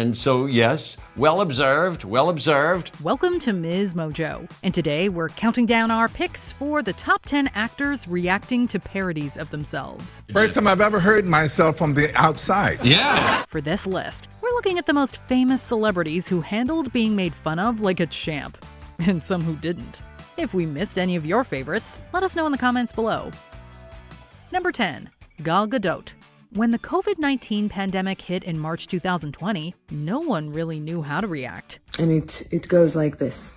And so, yes, well observed, well observed. Welcome to MsMojo. And today we're counting down our picks for the top 10 actors reacting to parodies of themselves. First time I've ever heard myself from the outside. Yeah. For this list, we're looking at the most famous celebrities who handled being made fun of like a champ, and some who didn't. If we missed any of your favorites, let us know in the comments below. Number 10. Gal Gadot. When the COVID-19 pandemic hit in March 2020, no one really knew how to react. And it goes like this.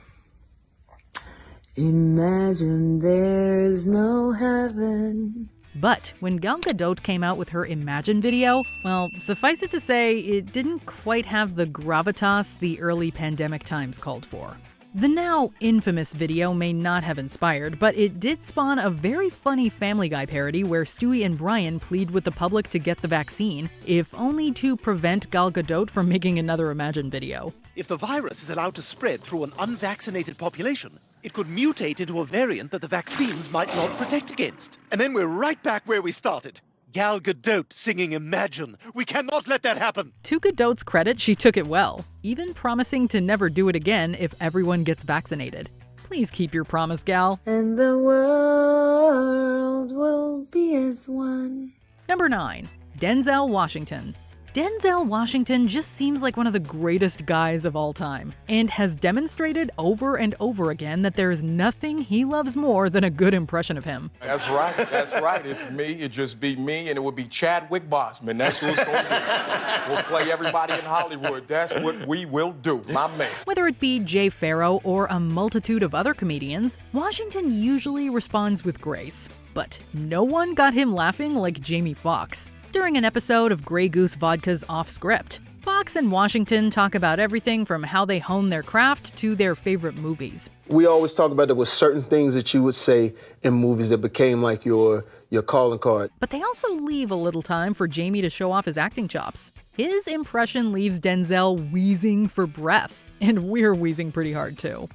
Imagine there's no heaven. But when Gal Gadot came out with her Imagine video, well, suffice it to say, it didn't quite have the gravitas the early pandemic times called for. The now infamous video may not have inspired, but it did spawn a very funny Family Guy parody where Stewie and Brian plead with the public to get the vaccine, if only to prevent Gal Gadot from making another Imagine video. If the virus is allowed to spread through an unvaccinated population, it could mutate into a variant that the vaccines might not protect against. And then we're right back where we started. Gal Gadot singing Imagine. We cannot let that happen. To Gadot's credit, she took it well, even promising to never do it again if everyone gets vaccinated. Please keep your promise, Gal. And the world will be as one. Number 9. Denzel Washington. Denzel Washington just seems like one of the greatest guys of all time, and has demonstrated over and over again that there is nothing he loves more than a good impression of him. That's right, that's right. It's me, it'd just be me, and it would be Chadwick Boseman. That's who it's gonna be. We'll play everybody in Hollywood. That's what we will do, my man. Whether it be Jay Pharoah or a multitude of other comedians, Washington usually responds with grace. But no one got him laughing like Jamie Foxx. During an episode of Grey Goose Vodka's Off Script, Fox and Washington talk about everything from how they hone their craft to their favorite movies. We always talk about there were certain things that you would say in movies that became like your calling card. But they also leave a little time for Jamie to show off his acting chops. His impression leaves Denzel wheezing for breath, and we're wheezing pretty hard too.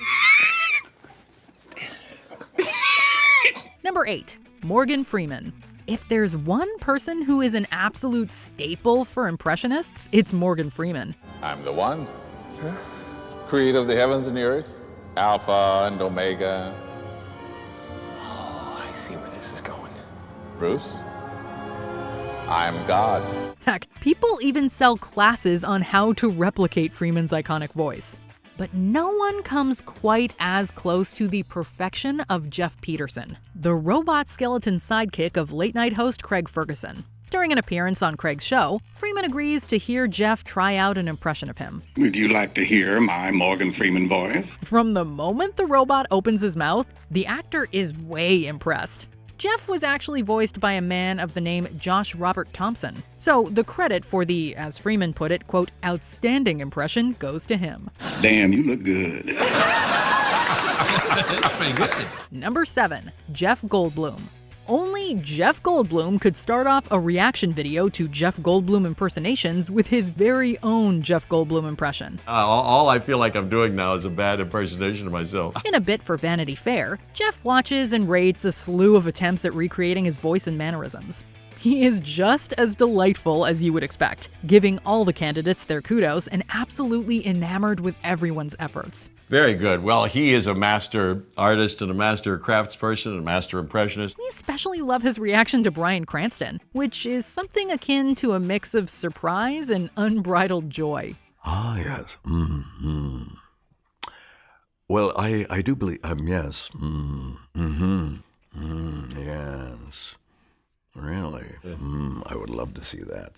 Number 8. Morgan Freeman. If there's one person who is an absolute staple for impressionists, it's Morgan Freeman. I'm the one, creator of the heavens and the earth, Alpha and Omega. Oh, I see where this is going. Bruce, I'm God. Heck, people even sell classes on how to replicate Freeman's iconic voice. But no one comes quite as close to the perfection of Jeff Peterson, the robot skeleton sidekick of late-night host Craig Ferguson. During an appearance on Craig's show, Freeman agrees to hear Jeff try out an impression of him. Would you like to hear my Morgan Freeman voice? From the moment the robot opens his mouth, the actor is way impressed. Jeff was actually voiced by a man of the name Josh Robert Thompson, so the credit for the, as Freeman put it, quote, outstanding impression goes to him. Damn, you look good. That's pretty good. Number 7. Jeff Goldblum. Only Jeff Goldblum could start off a reaction video to Jeff Goldblum impersonations with his very own Jeff Goldblum impression. All I feel like I'm doing now is a bad impersonation of myself. In a bit for Vanity Fair, Jeff watches and rates a slew of attempts at recreating his voice and mannerisms. He is just as delightful as you would expect, giving all the candidates their kudos and absolutely enamored with everyone's efforts. Very good. Well, he is a master artist and a master craftsperson and a master impressionist. We especially love his reaction to Bryan Cranston, which is something akin to a mix of surprise and unbridled joy. Ah, yes. Mm-hmm. Well, I do believe, yes. Yes. Really? I would love to see that.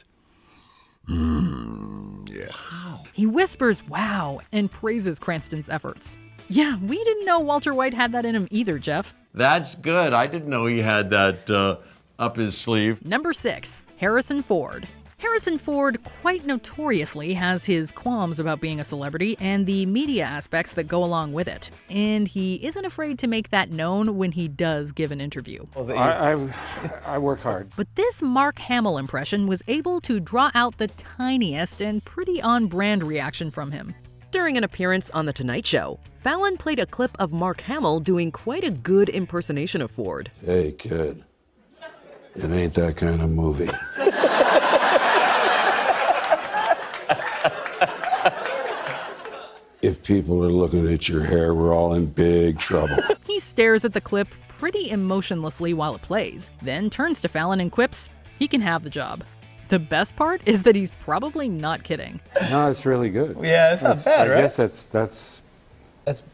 Yes. Wow. He whispers wow and praises Cranston's efforts. Yeah, we didn't know Walter White had that in him either, Jeff. That's good. I didn't know he had that up his sleeve. Number 6. Harrison Ford. Harrison Ford quite notoriously has his qualms about being a celebrity and the media aspects that go along with it. And he isn't afraid to make that known when he does give an interview. I work hard. But this Mark Hamill impression was able to draw out the tiniest and pretty on-brand reaction from him. During an appearance on The Tonight Show, Fallon played a clip of Mark Hamill doing quite a good impersonation of Ford. Hey, kid, it ain't that kind of movie. if people are looking at your hair, we're all in big trouble. He stares at the clip pretty emotionlessly while it plays, then turns to Fallon and quips, he can have the job. The best part is that he's probably not kidding. No, it's really good. Yeah, it's not bad, right? I guess that's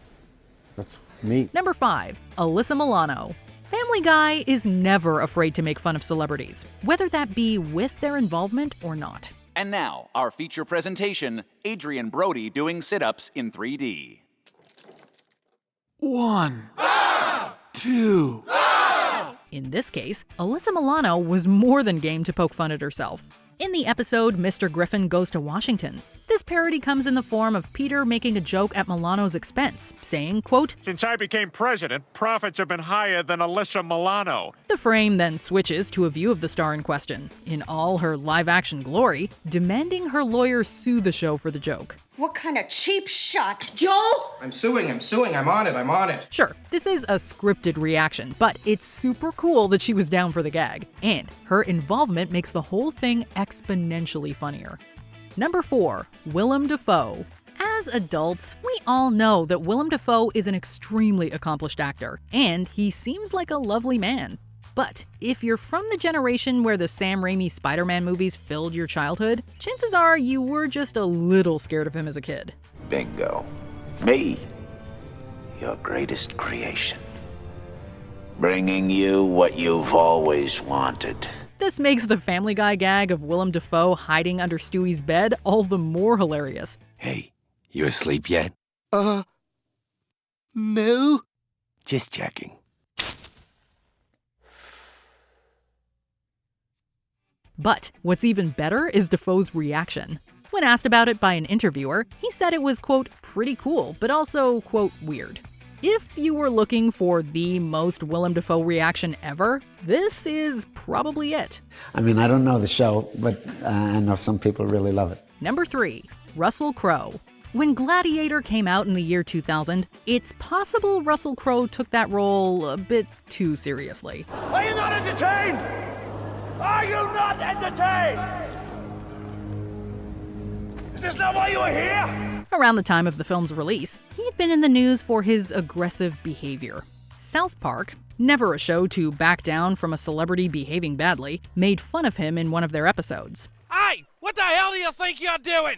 me. Number 5, Alyssa Milano. Family Guy is never afraid to make fun of celebrities, whether that be with their involvement or not. And now, our feature presentation, Adrian Brody doing sit-ups in 3D. 1, 2. In this case, Alyssa Milano was more than game to poke fun at herself. In the episode Mr. Griffin Goes to Washington, this parody comes in the form of Peter making a joke at Milano's expense, saying, quote, "Since I became president, profits have been higher than Alyssa Milano." The frame then switches to a view of the star in question, in all her live-action glory, demanding her lawyer sue the show for the joke. What kind of cheap shot, Joel? I'm suing, I'm on it. Sure, this is a scripted reaction, but it's super cool that she was down for the gag, and her involvement makes the whole thing exponentially funnier. Number 4, Willem Dafoe. As adults, we all know that Willem Dafoe is an extremely accomplished actor, and he seems like a lovely man. But if you're from the generation where the Sam Raimi Spider-Man movies filled your childhood, chances are you were just a little scared of him as a kid. Bingo. Me, your greatest creation. Bringing you what you've always wanted. This makes the Family Guy gag of Willem Dafoe hiding under Stewie's bed all the more hilarious. Hey, you asleep yet? No. Just checking. But what's even better is Dafoe's reaction. When asked about it by an interviewer, he said it was, quote, pretty cool, but also, quote, weird. If you were looking for the most Willem Dafoe reaction ever, this is probably it. I mean, I don't know the show, but I know some people really love it. Number 3, Russell Crowe. When Gladiator came out in the year 2000, it's possible Russell Crowe took that role a bit too seriously. Are you not entertained? Are you not entertained? Is this not why you are here? Around the time of the film's release, he had been in the news for his aggressive behavior. South Park, never a show to back down from a celebrity behaving badly, made fun of him in one of their episodes. Hey, what the hell do you think you're doing?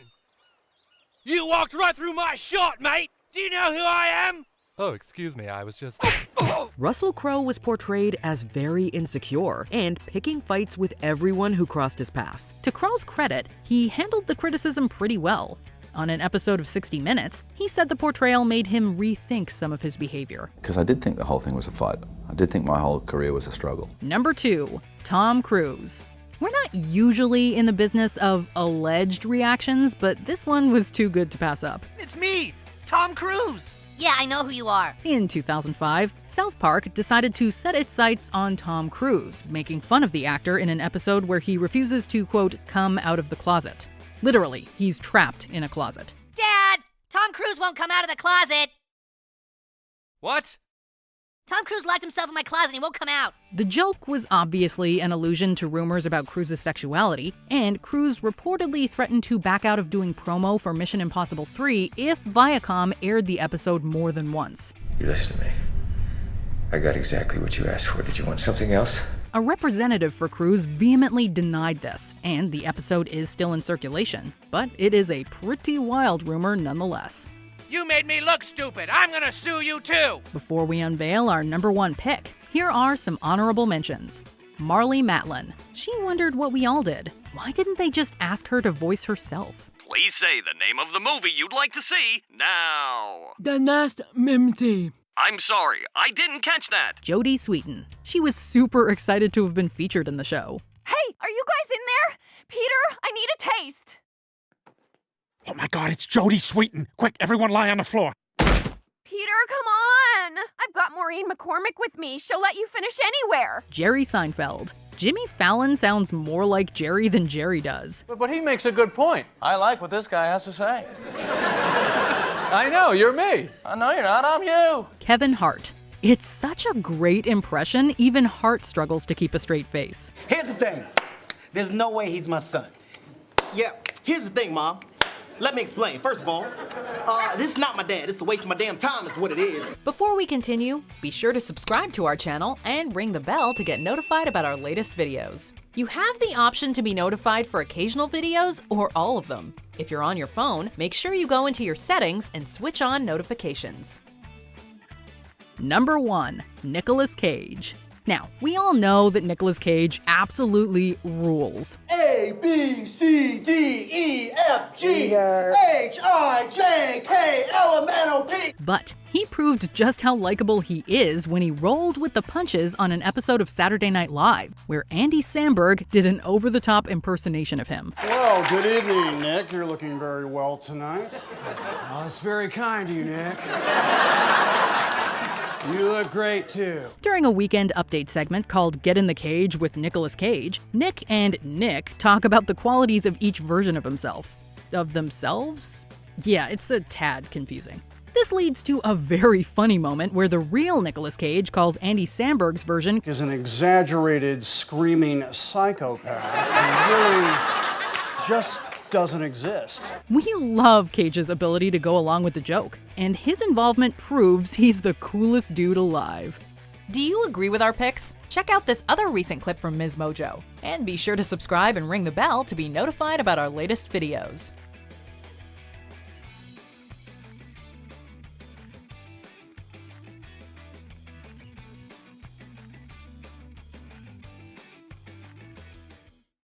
You walked right through my shot, mate. Do you know who I am? Oh, excuse me, I was just... Russell Crowe was portrayed as very insecure and picking fights with everyone who crossed his path. To Crowe's credit, he handled the criticism pretty well. On an episode of 60 Minutes, he said the portrayal made him rethink some of his behavior. Because I did think the whole thing was a fight. I did think my whole career was a struggle. Number 2, Tom Cruise. We're not usually in the business of alleged reactions, but this one was too good to pass up. It's me, Tom Cruise. Yeah, I know who you are. In 2005, South Park decided to set its sights on Tom Cruise, making fun of the actor in an episode where he refuses to, quote, come out of the closet. Literally, he's trapped in a closet. Dad, Tom Cruise won't come out of the closet. What? Tom Cruise locked himself in my closet and he won't come out. The joke was obviously an allusion to rumors about Cruise's sexuality, and Cruise reportedly threatened to back out of doing promo for Mission Impossible 3 if Viacom aired the episode more than once. You listen to me. I got exactly what you asked for. Did you want something else? A representative for Cruise vehemently denied this, and the episode is still in circulation, but it is a pretty wild rumor nonetheless. You made me look stupid. I'm gonna sue you too. Before we unveil our number 1 pick, here are some honorable mentions. Marlee Matlin. She wondered what we all did. Why didn't they just ask her to voice herself? Please say the name of the movie you'd like to see now. The Last Mimty. I'm sorry, I didn't catch that. Jodie Sweetin. She was super excited to have been featured in the show. Hey, are you guys in there? Peter, I need a taste. Oh my God, it's Jodie Sweetin. Quick, everyone lie on the floor. Peter, come on. I've got Maureen McCormick with me. She'll let you finish anywhere. Jerry Seinfeld. Jimmy Fallon sounds more like Jerry than Jerry does. But he makes a good point. I like what this guy has to say. I know, you're me. No, you're not, I'm you. Kevin Hart. It's such a great impression, even Hart struggles to keep a straight face. Here's the thing. There's no way he's my son. Yeah, here's the thing, Mom. Let me explain. First of all, this is not my dad. It's a waste of my damn time, is what it is. Before we continue, be sure to subscribe to our channel and ring the bell to get notified about our latest videos. You have the option to be notified for occasional videos or all of them. If you're on your phone, make sure you go into your settings and switch on notifications. Number 1. Nicolas Cage. Now, we all know that Nicolas Cage absolutely rules. A, B, C, D, E, F, G, H, I, J, K, L, M, N, O, P. But he proved just how likable he is when he rolled with the punches on an episode of Saturday Night Live, where Andy Samberg did an over-the-top impersonation of him. Well, good evening, Nick. You're looking very well tonight. Oh, that's very kind of you, Nick. You look great, too. During a weekend update segment called Get in the Cage with Nicolas Cage, Nick and Nick talk about the qualities of each version of himself. Of themselves? Yeah, it's a tad confusing. This leads to a very funny moment where the real Nicolas Cage calls Andy Samberg's version is an exaggerated, screaming psychopath who really just doesn't exist. We love Cage's ability to go along with the joke, and his involvement proves he's the coolest dude alive. Do you agree with our picks? Check out this other recent clip from MsMojo, and be sure to subscribe and ring the bell to be notified about our latest videos.